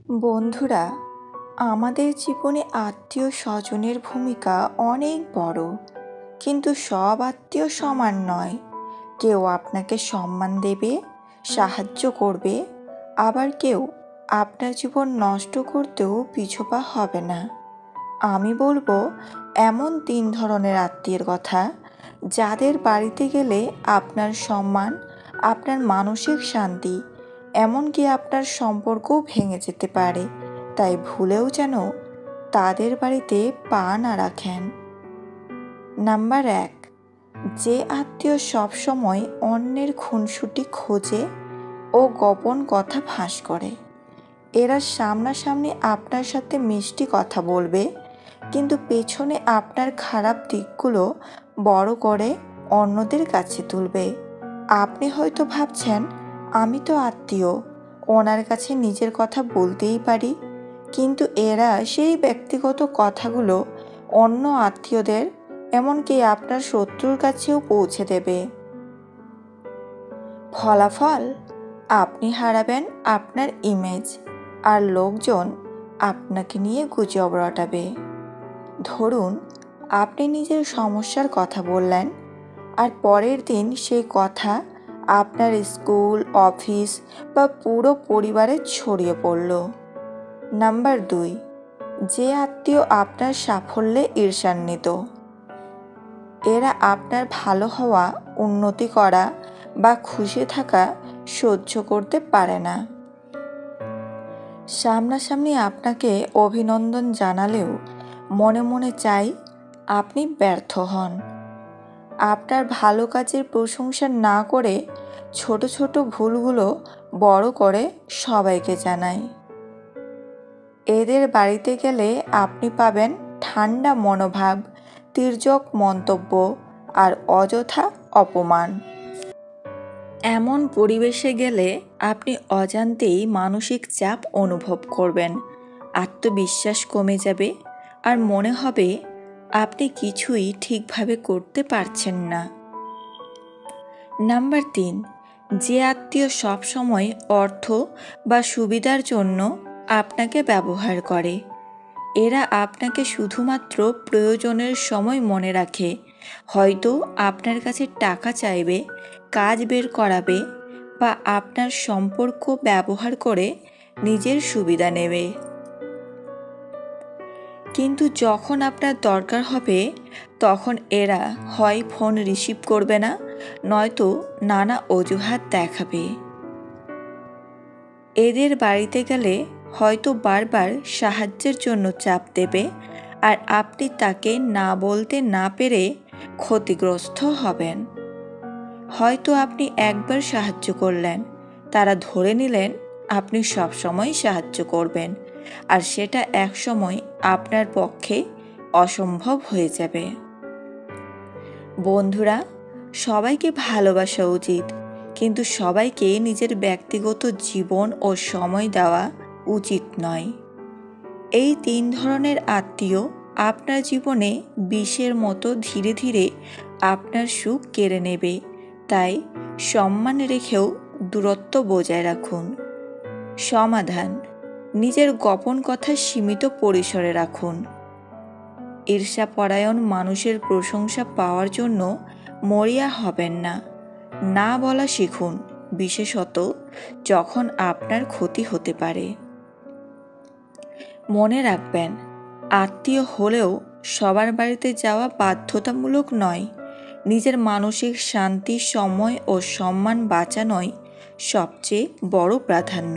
বন্ধুরা, আমাদের জীবনে আত্মীয় স্বজনের ভূমিকা অনেক বড়। কিন্তু সব আত্মীয় সমান নয়। কেউ আপনাকে সম্মান দেবে, সাহায্য করবে, আবার কেউ আপনার জীবন নষ্ট করতেও পিছপা হবে না। আমি বলবো এমন 3 ধরনের আত্মীয়ের কথা, যাদের বাড়িতে গেলে আপনার সম্মান, আপনার মানসিক শান্তি, এমনকি আপনার সম্পর্কও ভেঙে যেতে পারে। তাই ভুলেও যেন তাদের বাড়িতে পা না রাখেন। নাম্বার 1, যে আত্মীয় সবসময় অন্যের খুনসুটি খোঁজে ও গোপন কথা ফাঁস করে। এরা সামনাসামনি আপনার সাথে মিষ্টি কথা বলবে, কিন্তু পেছনে আপনার খারাপ দিকগুলো বড় করে অন্যদের কাছে তুলবে। আপনি হয়তো ভাবছেন, আমি তো আত্মীয়, ওনার কাছে নিজের কথা বলতেই পারি, কিন্তু এরা সেই ব্যক্তিগত কথাগুলো অন্য আত্মীয়দের, এমনকি আপনার শত্রুর কাছেও পৌঁছে দেবে। ফলাফল, আপনি হারাবেন আপনার ইমেজ, আর লোকজন আপনাকে নিয়ে গুজব রটাবে। ধরুন, আপনি নিজের সমস্যার কথা বললেন, আর পরের দিন সেই কথা আপনার স্কুল, অফিস বা পুরো পরিবারে ছড়িয়ে পড়ল। নাম্বার 2, যে আত্মীয় আপনার সাফল্যে ঈর্ষান্বিত। এরা আপনার ভালো হওয়া, উন্নতি করা বা খুশি থাকা সহ্য করতে পারে না। সামনাসামনি আপনাকে অভিনন্দন জানালেও মনে মনে চাই আপনি ব্যর্থ হন। আপনার ভালো কাজের প্রশংসা না করে ছোট ছোট ভুলগুলো বড় করে সবাইকে জানায়। এদের বাড়িতে গেলে আপনি পাবেন ঠান্ডা মনোভাব, তির্যক মন্তব্য আর অযথা অপমান। এমন পরিবেশে গেলে আপনি অজান্তেই মানসিক চাপ অনুভব করবেন, আত্মবিশ্বাস কমে যাবে, আর মনে হবে আপনি কিছুই ঠিকভাবে করতে পারছেন না। নাম্বার 3, যে আত্মীয় সবসময় অর্থ বা সুবিধার জন্য আপনাকে ব্যবহার করে। এরা আপনাকে শুধুমাত্র প্রয়োজনের সময় মনে রাখে, হয়তো আপনার কাছে টাকা চাইবে, কাজ বের করাবে, বা আপনার সম্পর্ক ব্যবহার করে নিজের সুবিধা নেবে। কিন্তু যখন আপনার দরকার হবে, তখন এরা হয় ফোন রিসিভ করবে না, নয়তো নানা অজুহাত দেখাবে। এদের বাড়িতে গেলে হয়তো বারবার সাহায্যের জন্য চাপ দেবে, আর আপনি তাকে না বলতে না পেরে ক্ষতিগ্রস্ত হবেন। হয়তো আপনি একবার সাহায্য করলেন, তারা ধরে নিলেন আপনি সবসময় সাহায্য করবেন, আর সেটা একসময় আপনার পক্ষে অসম্ভব হয়ে যাবে। বন্ধুরা, সবাইকে ভালোবাসা উচিত, কিন্তু সবাইকে নিজের ব্যক্তিগত জীবন ও সময় দেওয়া উচিত নয়। এই 3 ধরনের আত্মীয় আপনার জীবনে বিষের মতো ধীরে ধীরে আপনার সুখ কেড়ে নেবে। তাই সম্মান রেখেও দূরত্ব বজায় রাখুন। সমাধান, নিজের গোপন কথা সীমিত পরিসরে রাখুন। ঈর্ষাপরায়ণ মানুষের প্রশংসা পাওয়ার জন্য মরিয়া হবেন না। না বলা শিখুন, বিশেষত যখন আপনার ক্ষতি হতে পারে। মনে রাখবেন, আত্মীয় হলেও সবার বাড়িতে যাওয়া বাধ্যতামূলক নয়। নিজের মানসিক শান্তি, সময় ও সম্মান বাঁচানোই সবচেয়ে বড় প্রাধান্য।